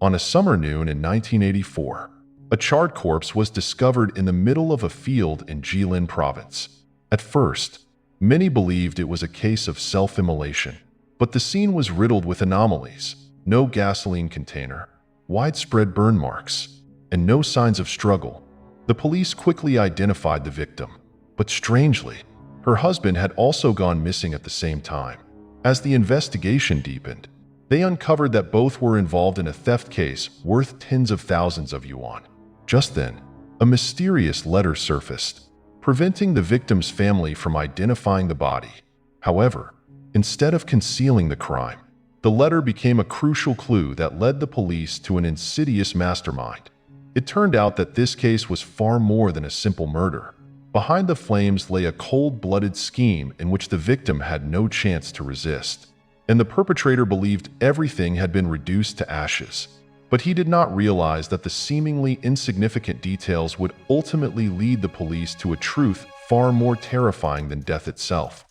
On a summer noon in 1984, a charred corpse was discovered in the middle of a field in Jilin Province. At first, many believed it was a case of self-immolation, but the scene was riddled with anomalies: no gasoline container, widespread burn marks, and no signs of struggle. The police quickly identified the victim, but strangely, her husband had also gone missing at the same time. As the investigation deepened, they uncovered that both were involved in a theft case worth tens of thousands of yuan. Just then, a mysterious letter surfaced, preventing the victim's family from identifying the body. However, instead of concealing the crime, the letter became a crucial clue that led the police to an insidious mastermind. It turned out that this case was far more than a simple murder. Behind the flames lay a cold-blooded scheme in which the victim had no chance to resist, and the perpetrator believed everything had been reduced to ashes. But he did not realize that the seemingly insignificant details would ultimately lead the police to a truth far more terrifying than death itself.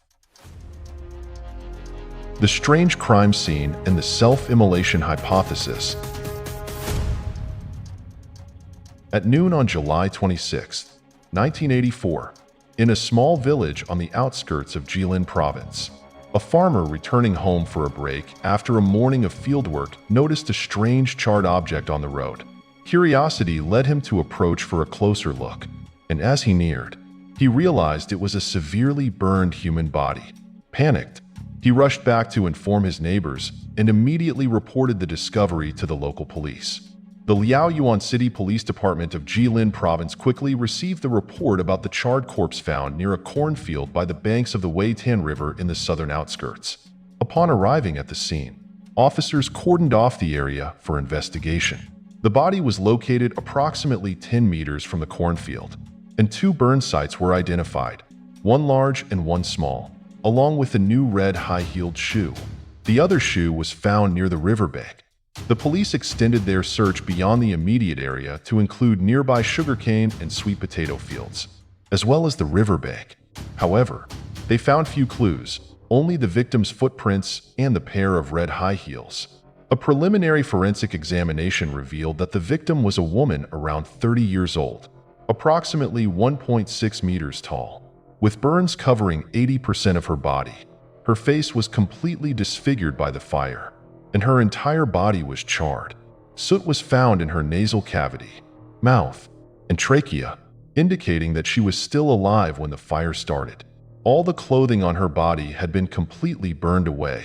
The strange crime scene and the self-immolation hypothesis. At noon on July 26, 1984, in a small village on the outskirts of Jilin Province, a farmer returning home for a break after a morning of fieldwork noticed a strange charred object on the road. Curiosity led him to approach for a closer look, and as he neared, he realized it was a severely burned human body. Panicked, he rushed back to inform his neighbors and immediately reported the discovery to the local police. The Liaoyuan City Police Department of Jilin Province quickly received the report about the charred corpse found near a cornfield by the banks of the Weitan River in the southern outskirts. Upon arriving at the scene, officers cordoned off the area for investigation. The body was located approximately 10 meters from the cornfield, and two burn sites were identified, one large and one small, along with a new red high-heeled shoe. The other shoe was found near the riverbank. The police extended their search beyond the immediate area to include nearby sugarcane and sweet potato fields, as well as the riverbank. However, they found few clues, only the victim's footprints and the pair of red high heels. A preliminary forensic examination revealed that the victim was a woman around 30 years old, approximately 1.6 meters tall, with burns covering 80% of her body. Her face was completely disfigured by the fire, and her entire body was charred. Soot was found in her nasal cavity, mouth, and trachea, indicating that she was still alive when the fire started. All the clothing on her body had been completely burned away.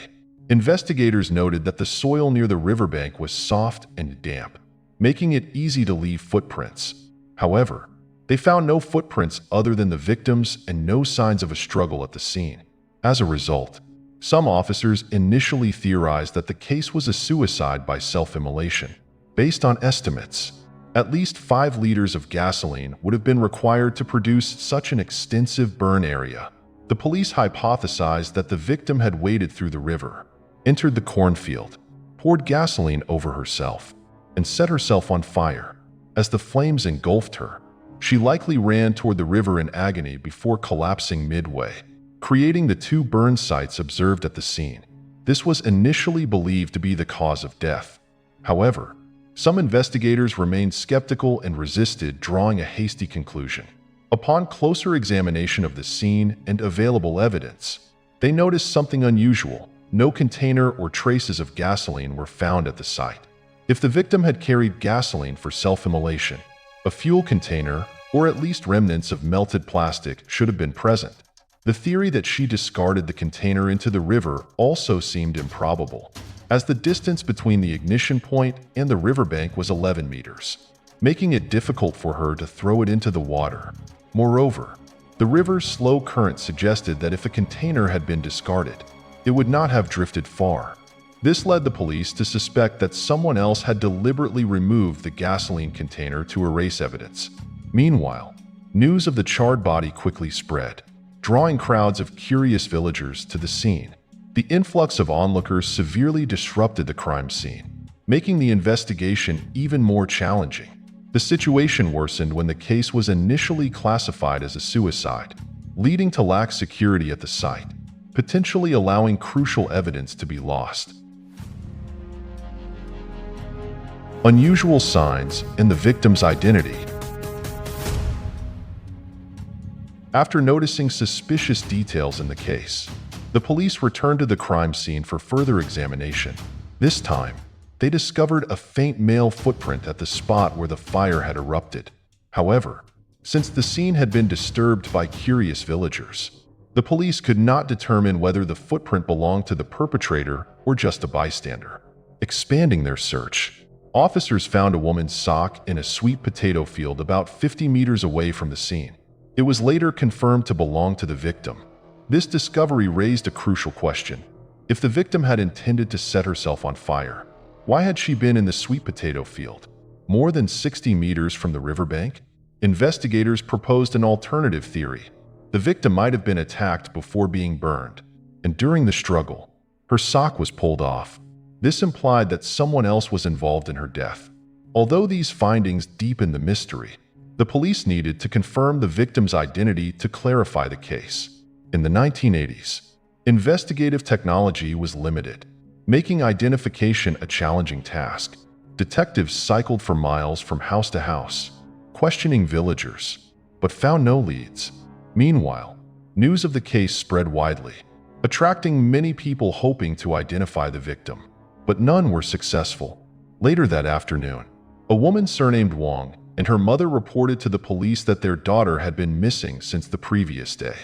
Investigators noted that the soil near the riverbank was soft and damp, making it easy to leave footprints. However, they found no footprints other than the victim's and no signs of a struggle at the scene. As a result, some officers initially theorized that the case was a suicide by self-immolation. Based on estimates, at least 5 liters of gasoline would have been required to produce such an extensive burn area. The police hypothesized that the victim had waded through the river, entered the cornfield, poured gasoline over herself, and set herself on fire. As the flames engulfed her, she likely ran toward the river in agony before collapsing midway, creating the 2 burn sites observed at the scene. This was initially believed to be the cause of death. However, some investigators remained skeptical and resisted drawing a hasty conclusion. Upon closer examination of the scene and available evidence, they noticed something unusual. No container or traces of gasoline were found at the site. If the victim had carried gasoline for self-immolation, a fuel container, or at least remnants of melted plastic, should have been present. The theory that she discarded the container into the river also seemed improbable, as the distance between the ignition point and the riverbank was 11 meters, making it difficult for her to throw it into the water. Moreover, the river's slow current suggested that if a container had been discarded, it would not have drifted far. This led the police to suspect that someone else had deliberately removed the gasoline container to erase evidence. Meanwhile, news of the charred body quickly spread, drawing crowds of curious villagers to the scene. The influx of onlookers severely disrupted the crime scene, making the investigation even more challenging. The situation worsened when the case was initially classified as a suicide, leading to lax security at the site, potentially allowing crucial evidence to be lost. Unusual signs in the victim's identity. After noticing suspicious details in the case, the police returned to the crime scene for further examination. This time, they discovered a faint male footprint at the spot where the fire had erupted. However, since the scene had been disturbed by curious villagers, the police could not determine whether the footprint belonged to the perpetrator or just a bystander. Expanding their search, officers found a woman's sock in a sweet potato field about 50 meters away from the scene. It was later confirmed to belong to the victim. This discovery raised a crucial question. If the victim had intended to set herself on fire, why had she been in the sweet potato field, more than 60 meters from the riverbank? Investigators proposed an alternative theory. The victim might have been attacked before being burned, and during the struggle, her sock was pulled off. This implied that someone else was involved in her death. Although these findings deepened the mystery, the police needed to confirm the victim's identity to clarify the case. In the 1980s, investigative technology was limited, making identification a challenging task. Detectives cycled for miles from house to house, questioning villagers, but found no leads. Meanwhile, news of the case spread widely, attracting many people hoping to identify the victim, but none were successful. Later that afternoon, a woman surnamed Wang and her mother reported to the police that their daughter had been missing since the previous day.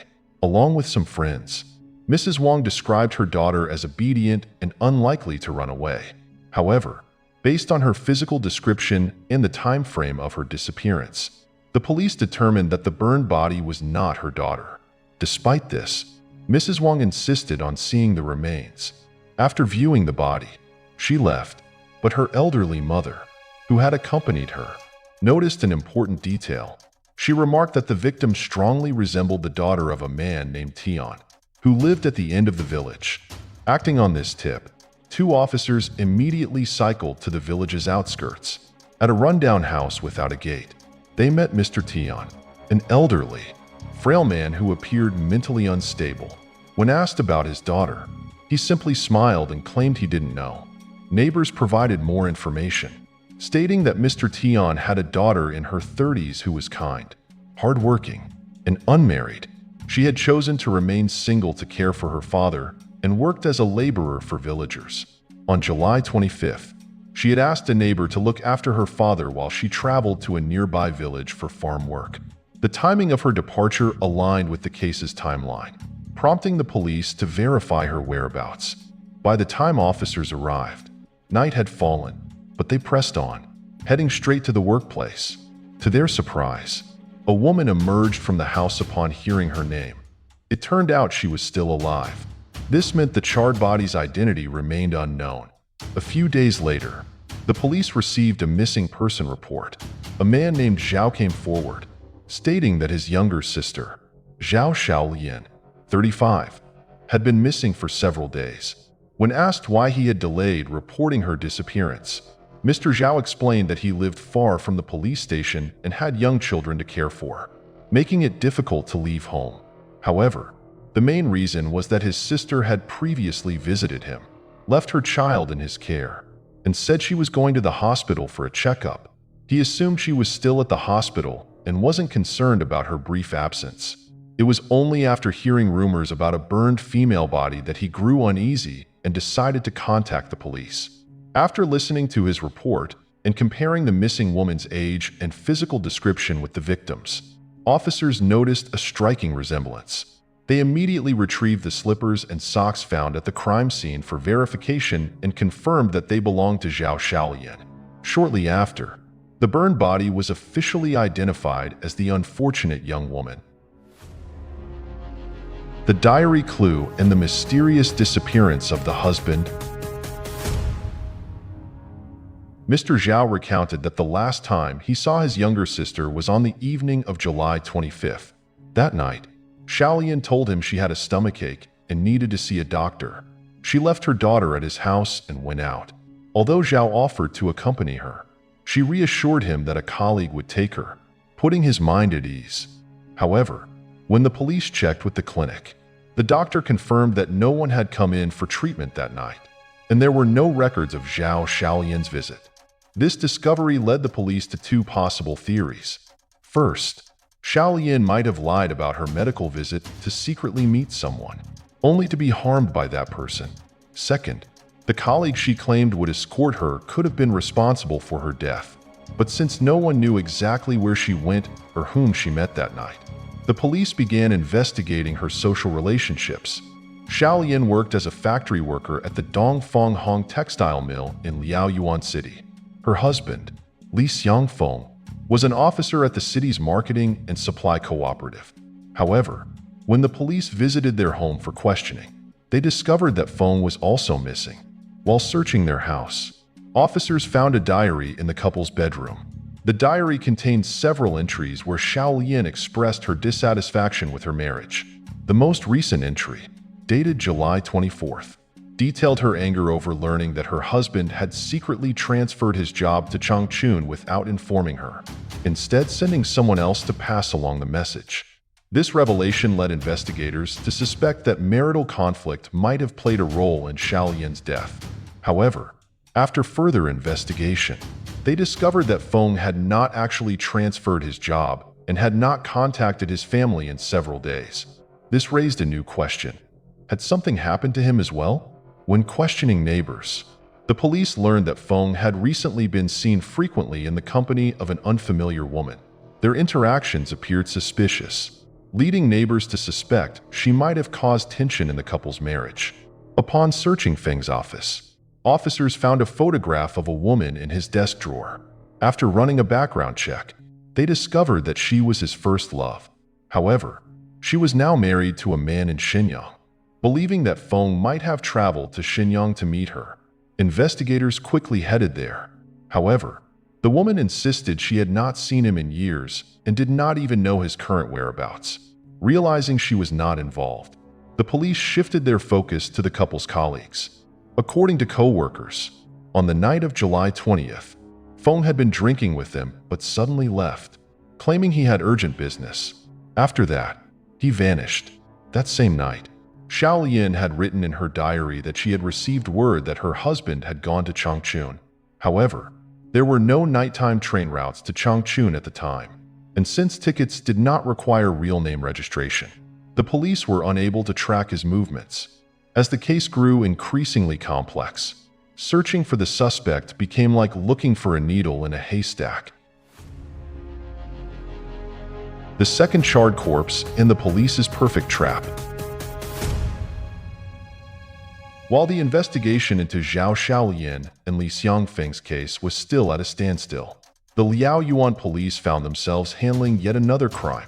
Along with some friends, Mrs. Wang described her daughter as obedient and unlikely to run away. However, based on her physical description and the time frame of her disappearance, the police determined that the burned body was not her daughter. Despite this, Mrs. Wang insisted on seeing the remains. After viewing the body, she left, but her elderly mother, who had accompanied her, noticed an important detail. She remarked that the victim strongly resembled the daughter of a man named Tian, who lived at the end of the village. Acting on this tip, two officers immediately cycled to the village's outskirts. At a rundown house without a gate, they met Mr. Tian, an elderly, frail man who appeared mentally unstable. When asked about his daughter, he simply smiled and claimed he didn't know. Neighbors provided more information, stating that Mr. Tian had a daughter in her 30s who was kind, hardworking, and unmarried. She had chosen to remain single to care for her father and worked as a laborer for villagers. On July 25th, she had asked a neighbor to look after her father while she traveled to a nearby village for farm work. The timing of her departure aligned with the case's timeline, prompting the police to verify her whereabouts. By the time officers arrived, night had fallen, but they pressed on, heading straight to the workplace. To their surprise, a woman emerged from the house upon hearing her name. It turned out she was still alive. This meant the charred body's identity remained unknown. A few days later, the police received a missing person report. A man named Zhao came forward, stating that his younger sister, Zhao Shaolian, 35, had been missing for several days. When asked why he had delayed reporting her disappearance, Mr. Zhao explained that he lived far from the police station and had young children to care for, making it difficult to leave home. However, the main reason was that his sister had previously visited him, left her child in his care, and said she was going to the hospital for a checkup. He assumed she was still at the hospital and wasn't concerned about her brief absence. It was only after hearing rumors about a burned female body that he grew uneasy and decided to contact the police. After listening to his report and comparing the missing woman's age and physical description with the victim's, officers noticed a striking resemblance. They immediately retrieved the slippers and socks found at the crime scene for verification and confirmed that they belonged to Zhao Shaolian. Shortly after, the burned body was officially identified as the unfortunate young woman. The diary clue and the mysterious disappearance of the husband. Mr. Zhao recounted that the last time he saw his younger sister was on the evening of July 25th. That night, Shaolian told him she had a stomachache and needed to see a doctor. She left her daughter at his house and went out. Although Zhao offered to accompany her, she reassured him that a colleague would take her, putting his mind at ease. However, when the police checked with the clinic, the doctor confirmed that no one had come in for treatment that night, and there were no records of Zhao Shaolian's visit. This discovery led the police to two possible theories. First, Xiaolian might have lied about her medical visit to secretly meet someone, only to be harmed by that person. Second, the colleague she claimed would escort her could have been responsible for her death. But since no one knew exactly where she went or whom she met that night, the police began investigating her social relationships. Xiaolian worked as a factory worker at the Dongfeng Hong textile mill in Liaoyuan City. Her husband, Li Xiangfeng, was an officer at the city's marketing and supply cooperative. However, when the police visited their home for questioning, they discovered that Feng was also missing. While searching their house, officers found a diary in the couple's bedroom. The diary contained several entries where Xiaolian expressed her dissatisfaction with her marriage. The most recent entry, dated July 24th, detailed her anger over learning that her husband had secretly transferred his job to Changchun without informing her, instead sending someone else to pass along the message. This revelation led investigators to suspect that marital conflict might have played a role in Xiaolian's death. However, after further investigation, they discovered that Feng had not actually transferred his job and had not contacted his family in several days. This raised a new question. Had something happened to him as well? When questioning neighbors, the police learned that Feng had recently been seen frequently in the company of an unfamiliar woman. Their interactions appeared suspicious, leading neighbors to suspect she might have caused tension in the couple's marriage. Upon searching Feng's office, officers found a photograph of a woman in his desk drawer. After running a background check, they discovered that she was his first love. However, she was now married to a man in Shenyang. Believing that Feng might have traveled to Shenyang to meet her, investigators quickly headed there. However, the woman insisted she had not seen him in years and did not even know his current whereabouts. Realizing she was not involved, the police shifted their focus to the couple's colleagues. According to co-workers, on the night of July 20th, Feng had been drinking with them but suddenly left, claiming he had urgent business. After that, he vanished. That same night, Xiaolian had written in her diary that she had received word that her husband had gone to Changchun. However, there were no nighttime train routes to Changchun at the time, and since tickets did not require real name registration, the police were unable to track his movements. As the case grew increasingly complex, searching for the suspect became like looking for a needle in a haystack. The second charred corpse in the police's perfect trap. While the investigation into Zhao Xiaolian and Li Xiangfeng's case was still at a standstill, the Liaoyuan police found themselves handling yet another crime,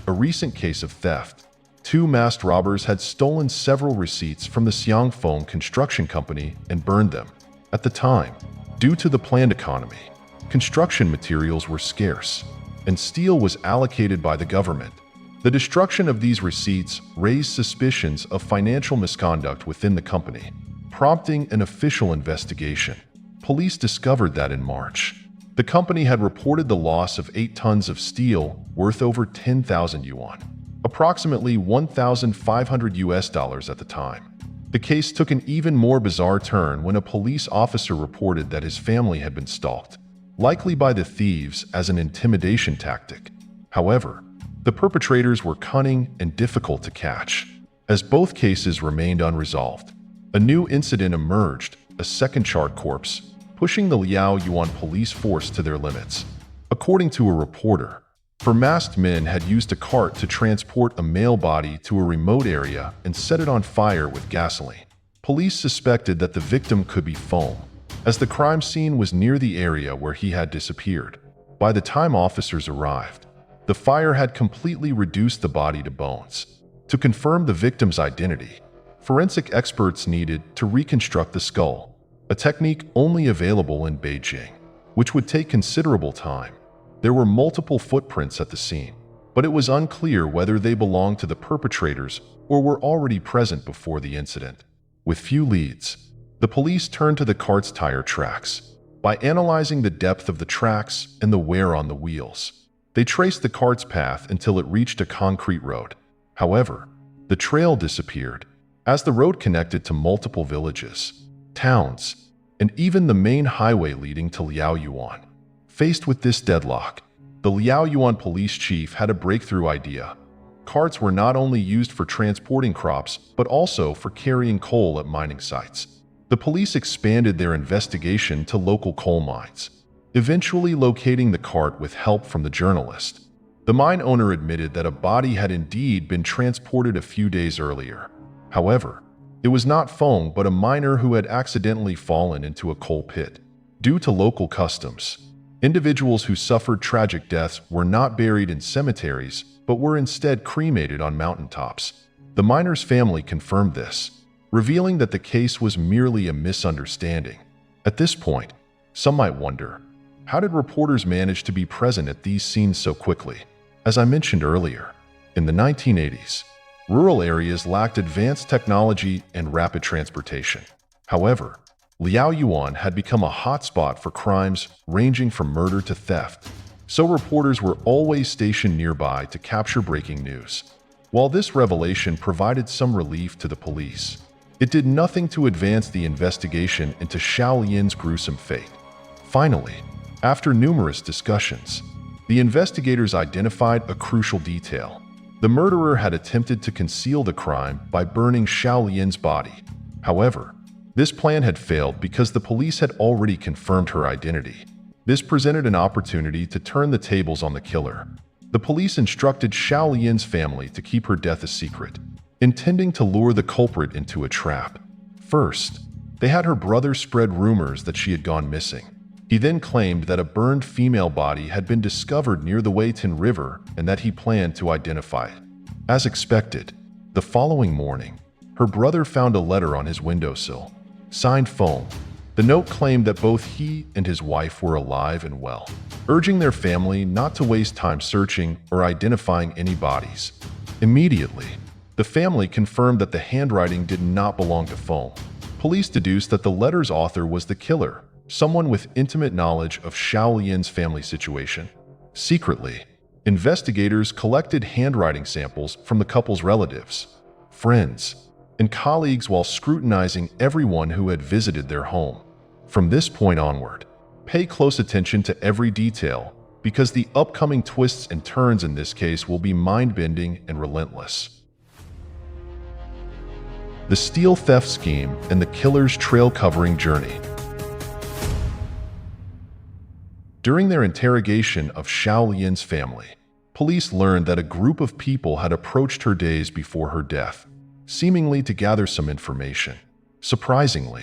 a recent case of theft. Two masked robbers had stolen several receipts from the Xiangfeng construction company and burned them. At the time, due to the planned economy, construction materials were scarce, and steel was allocated by the government. The destruction of these receipts raised suspicions of financial misconduct within the company, prompting an official investigation. Police discovered that in March, the company had reported the loss of 8 tons of steel worth over 10,000 yuan, approximately $1,500 at the time. The case took an even more bizarre turn when a police officer reported that his family had been stalked, likely by the thieves as an intimidation tactic. However, the perpetrators were cunning and difficult to catch. As both cases remained unresolved, a new incident emerged, a second charred corpse, pushing the Liaoyuan police force to their limits. According to a reporter, masked men had used a cart to transport a male body to a remote area and set it on fire with gasoline. Police suspected that the victim could be Feng, as the crime scene was near the area where he had disappeared. By the time officers arrived, the fire had completely reduced the body to bones. To confirm the victim's identity, forensic experts needed to reconstruct the skull, a technique only available in Beijing, which would take considerable time. There were multiple footprints at the scene, but it was unclear whether they belonged to the perpetrators or were already present before the incident. With few leads, the police turned to the cart's tire tracks. By analyzing the depth of the tracks and the wear on the wheels, they traced the cart's path until it reached a concrete road. However, the trail disappeared, as the road connected to multiple villages, towns, and even the main highway leading to Liaoyuan. Faced with this deadlock, the Liaoyuan police chief had a breakthrough idea. Carts were not only used for transporting crops, but also for carrying coal at mining sites. The police expanded their investigation to local coal mines, eventually locating the cart with help from the journalist. The mine owner admitted that a body had indeed been transported a few days earlier. However, it was not Feng but a miner who had accidentally fallen into a coal pit. Due to local customs, individuals who suffered tragic deaths were not buried in cemeteries, but were instead cremated on mountaintops. The miner's family confirmed this, revealing that the case was merely a misunderstanding. At this point, some might wonder, how did reporters manage to be present at these scenes so quickly? As I mentioned earlier, in the 1980s, rural areas lacked advanced technology and rapid transportation. However, Liaoyuan had become a hotspot for crimes ranging from murder to theft, so reporters were always stationed nearby to capture breaking news. While this revelation provided some relief to the police, it did nothing to advance the investigation into Xiaolian's gruesome fate. Finally, after numerous discussions, the investigators identified a crucial detail. The murderer had attempted to conceal the crime by burning Xiaolian's body. However, this plan had failed because the police had already confirmed her identity. This presented an opportunity to turn the tables on the killer. The police instructed Xiaolian's family to keep her death a secret, intending to lure the culprit into a trap. First, they had her brother spread rumors that she had gone missing. He then claimed that a burned female body had been discovered near the Weitin River and that he planned to identify it. As expected, the following morning, her brother found a letter on his windowsill, signed Feng. The note claimed that both he and his wife were alive and well, urging their family not to waste time searching or identifying any bodies. Immediately, the family confirmed that the handwriting did not belong to Feng. Police deduced that the letter's author was the killer, someone with intimate knowledge of Xiaolian's family situation. Secretly, investigators collected handwriting samples from the couple's relatives, friends, and colleagues while scrutinizing everyone who had visited their home. From this point onward, pay close attention to every detail because the upcoming twists and turns in this case will be mind-bending and relentless. The steel theft scheme and the killer's trail-covering journey. During their interrogation of Xiaolian's family, police learned that a group of people had approached her days before her death, seemingly to gather some information. Surprisingly,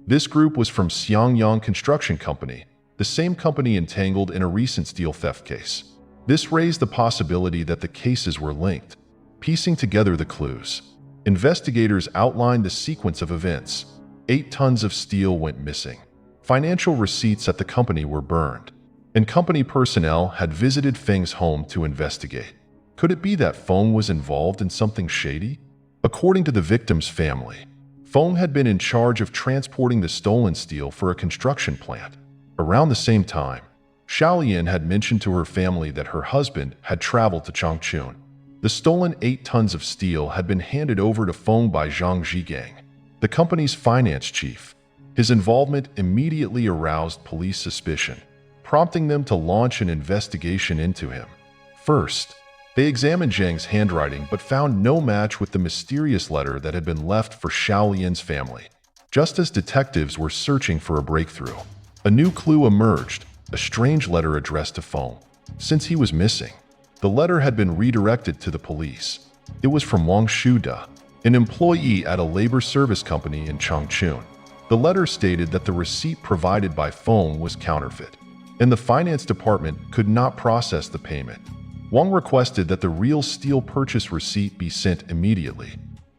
this group was from Xiangyang Construction Company, the same company entangled in a recent steel theft case. This raised the possibility that the cases were linked. Piecing together the clues, investigators outlined the sequence of events. 8 tons of steel went missing. Financial receipts at the company were burned, and company personnel had visited Feng's home to investigate. Could it be that Feng was involved in something shady? According to the victim's family, Feng had been in charge of transporting the stolen steel for a construction plant. Around the same time, Xiaolian had mentioned to her family that her husband had traveled to Changchun. The stolen 8 tons of steel had been handed over to Feng by Zhang Zhigang, the company's finance chief. His involvement immediately aroused police suspicion, prompting them to launch an investigation into him. First, they examined Zhang's handwriting but found no match with the mysterious letter that had been left for Xiaolian's family. Just as detectives were searching for a breakthrough, a new clue emerged, a strange letter addressed to Feng. Since he was missing, the letter had been redirected to the police. It was from Wang Shuda, an employee at a labor service company in Changchun. The letter stated that the receipt provided by Feng was counterfeit, and the finance department could not process the payment. Wang requested that the real steel purchase receipt be sent immediately.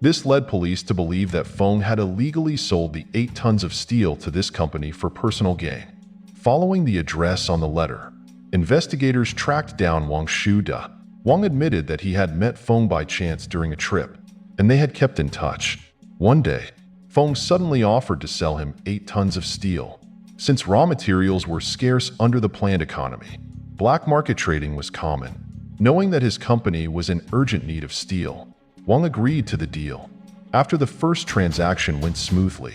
This led police to believe that Feng had illegally sold the 8 tons of steel to this company for personal gain. Following the address on the letter, investigators tracked down Wang Shuda. Wang admitted that he had met Feng by chance during a trip, and they had kept in touch. One day, Feng suddenly offered to sell him 8 tons of steel. Since raw materials were scarce under the planned economy, black market trading was common. Knowing that his company was in urgent need of steel, Wang agreed to the deal. After the first transaction went smoothly,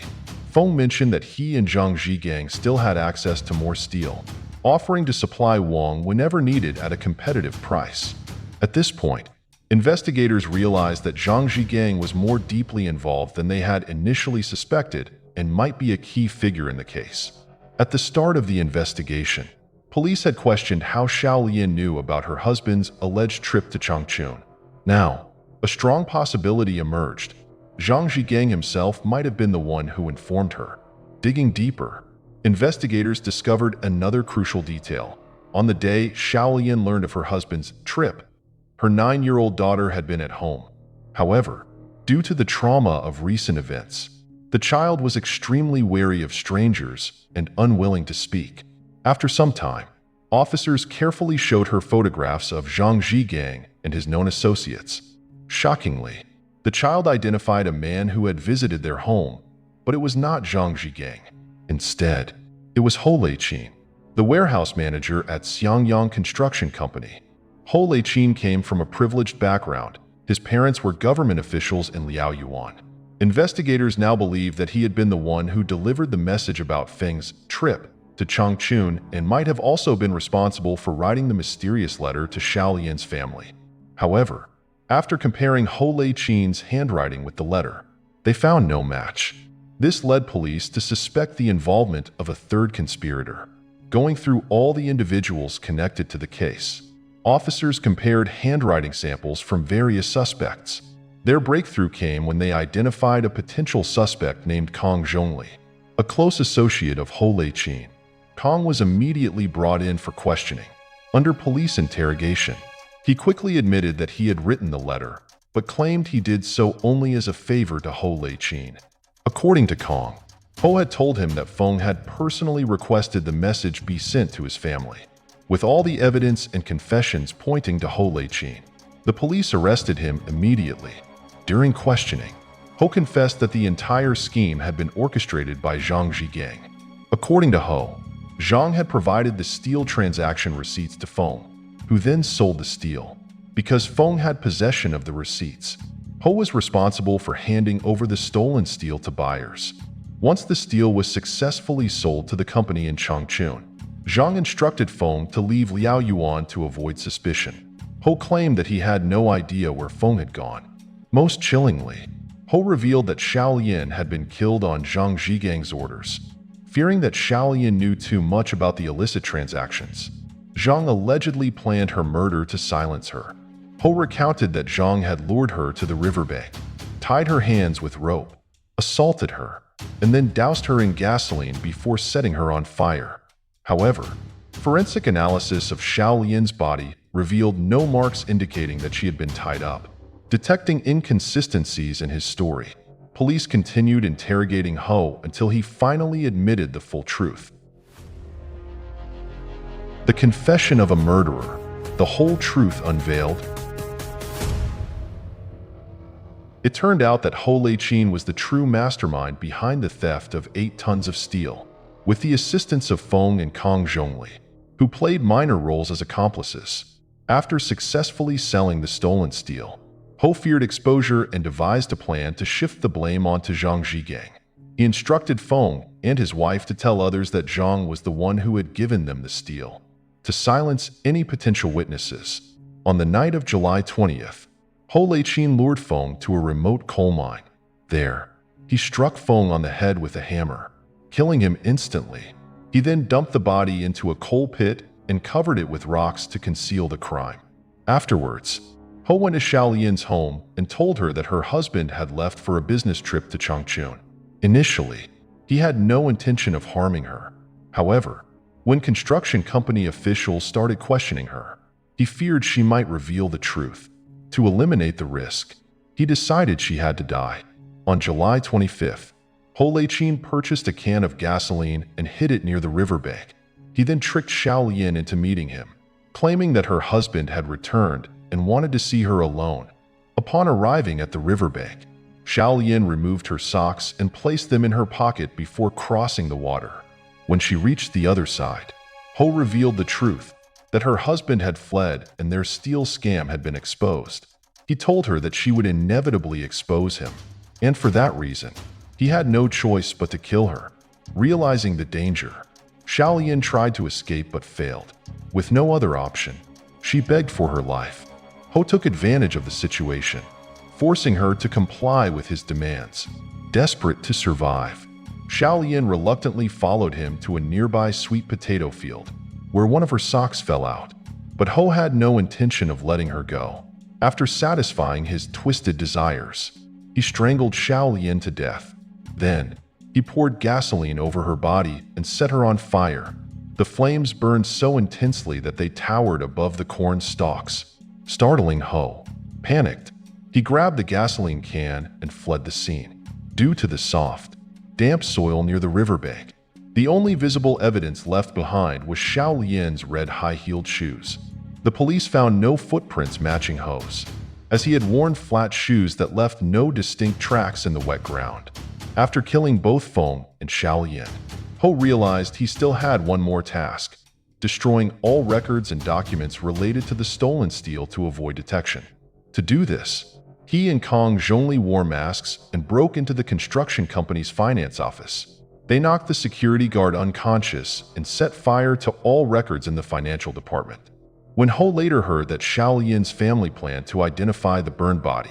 Feng mentioned that he and Zhang Zhigang still had access to more steel, offering to supply Wang whenever needed at a competitive price. At this point, investigators realized that Zhang Zhigang was more deeply involved than they had initially suspected and might be a key figure in the case. At the start of the investigation, police had questioned how Xiaolian knew about her husband's alleged trip to Changchun. Now, a strong possibility emerged. Zhang Zhigang himself might have been the one who informed her. Digging deeper, investigators discovered another crucial detail. On the day Xiaolian learned of her husband's trip, her 9-year-old daughter had been at home. However, due to the trauma of recent events, the child was extremely wary of strangers and unwilling to speak. After some time, officers carefully showed her photographs of Zhang Zhigang and his known associates. Shockingly, the child identified a man who had visited their home, but it was not Zhang Zhigang. Instead, it was Hou Leiqin, the warehouse manager at Xiangyang Construction Company. Hou Leiqin came from a privileged background. His parents were government officials in Liaoyuan. Investigators now believe that he had been the one who delivered the message about Feng's trip to Changchun and might have also been responsible for writing the mysterious letter to Xiaolian's family. However, after comparing Hou Leiqin's handwriting with the letter, they found no match. This led police to suspect the involvement of a third conspirator. Going through all the individuals connected to the case, officers compared handwriting samples from various suspects. Their breakthrough came when they identified a potential suspect named Kong Zhongli, a close associate of Hou Leiqin. Kong was immediately brought in for questioning. Under police interrogation, he quickly admitted that he had written the letter, but claimed he did so only as a favor to Hou Leiqin. According to Kong, Hou had told him that Feng had personally requested the message be sent to his family. With all the evidence and confessions pointing to Hou Leiqin, the police arrested him immediately. During questioning, Hou confessed that the entire scheme had been orchestrated by Zhang Zhigang. According to Hou, Zhang had provided the steel transaction receipts to Feng, who then sold the steel. Because Feng had possession of the receipts, Hou was responsible for handing over the stolen steel to buyers. Once the steel was successfully sold to the company in Changchun, Zhang instructed Feng to leave Liaoyuan to avoid suspicion. Hou claimed that he had no idea where Feng had gone. Most chillingly, Hou revealed that Xiaolian had been killed on Zhang Zhigang's orders. Fearing that Xiaolian knew too much about the illicit transactions, Zhang allegedly planned her murder to silence her. Hou recounted that Zhang had lured her to the riverbank, tied her hands with rope, assaulted her, and then doused her in gasoline before setting her on fire. However, forensic analysis of Xiaolian's body revealed no marks indicating that she had been tied up. Detecting inconsistencies in his story, police continued interrogating Hou until he finally admitted the full truth. The confession of a murderer, the whole truth unveiled. It turned out that Hou Leiqin was the true mastermind behind the theft of 8 tons of steel, with the assistance of Feng and Kong Zhongli, who played minor roles as accomplices. After successfully selling the stolen steel, Hou feared exposure and devised a plan to shift the blame onto Zhang Zhigang. He instructed Feng and his wife to tell others that Zhang was the one who had given them the steel, to silence any potential witnesses. On the night of July 20th, Hou Leiqin lured Feng to a remote coal mine. There, he struck Feng on the head with a hammer, killing him instantly. He then dumped the body into a coal pit and covered it with rocks to conceal the crime. Afterwards, Hou went to Xiaolian's home and told her that her husband had left for a business trip to Changchun. Initially, he had no intention of harming her. However, when construction company officials started questioning her, he feared she might reveal the truth. To eliminate the risk, he decided she had to die. On July 25th, Hou Leiqin purchased a can of gasoline and hid it near the riverbank. He then tricked Xiaolian into meeting him, claiming that her husband had returned and wanted to see her alone. Upon arriving at the riverbank, Xiaolian removed her socks and placed them in her pocket before crossing the water. When she reached the other side, Hou revealed the truth, that her husband had fled and their steel scam had been exposed. He told her that she would inevitably expose him, and for that reason, He had no choice but to kill her. Realizing the danger, Xiaolian tried to escape but failed. With no other option, she begged for her life. Ho took advantage of the situation, forcing her to comply with his demands. Desperate to survive, Xiaolian reluctantly followed him to a nearby sweet potato field, where one of her socks fell out. But Ho had no intention of letting her go. After satisfying his twisted desires, he strangled Xiaolian to death. Then, he poured gasoline over her body and set her on fire. The flames burned so intensely that they towered above the corn stalks, startling Ho. Panicked, he grabbed the gasoline can and fled the scene. Due to the soft, damp soil near the riverbank, the only visible evidence left behind was Xiaolian's red high-heeled shoes. The police found no footprints matching Ho's, as he had worn flat shoes that left no distinct tracks in the wet ground. After killing both Feng and Xiaolian, Ho realized he still had one more task: destroying all records and documents related to the stolen steel to avoid detection. To do this, he and Kang Zhongli wore masks and broke into the construction company's finance office. They knocked the security guard unconscious and set fire to all records in the financial department. When Ho later heard that Xiaolian's family planned to identify the burned body,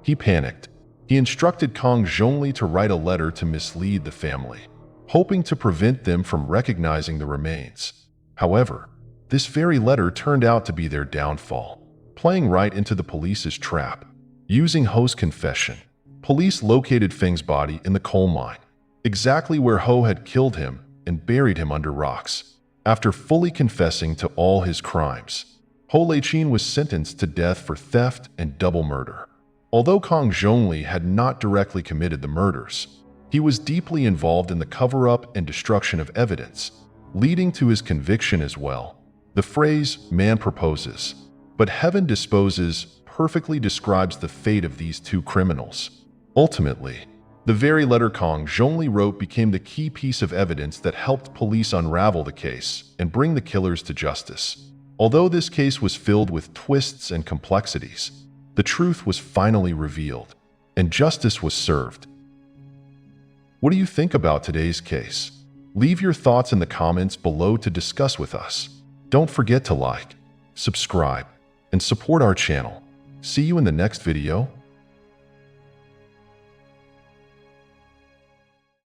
he panicked. He instructed Kang Zhongli to write a letter to mislead the family, hoping to prevent them from recognizing the remains. However, this very letter turned out to be their downfall, playing right into the police's trap. Using Ho's confession, police located Feng's body in the coal mine, exactly where Ho had killed him and buried him under rocks. After fully confessing to all his crimes, Ho Leiqin was sentenced to death for theft and double murder. Although Kang Zhongli had not directly committed the murders, he was deeply involved in the cover-up and destruction of evidence, leading to his conviction as well. The phrase, "man proposes, but heaven disposes," perfectly describes the fate of these two criminals. Ultimately, the very letter Kang Zhongli wrote became the key piece of evidence that helped police unravel the case and bring the killers to justice. Although this case was filled with twists and complexities, the truth was finally revealed, and justice was served. What do you think about today's case? Leave your thoughts in the comments below to discuss with us. Don't forget to like, subscribe, and support our channel. See you in the next video.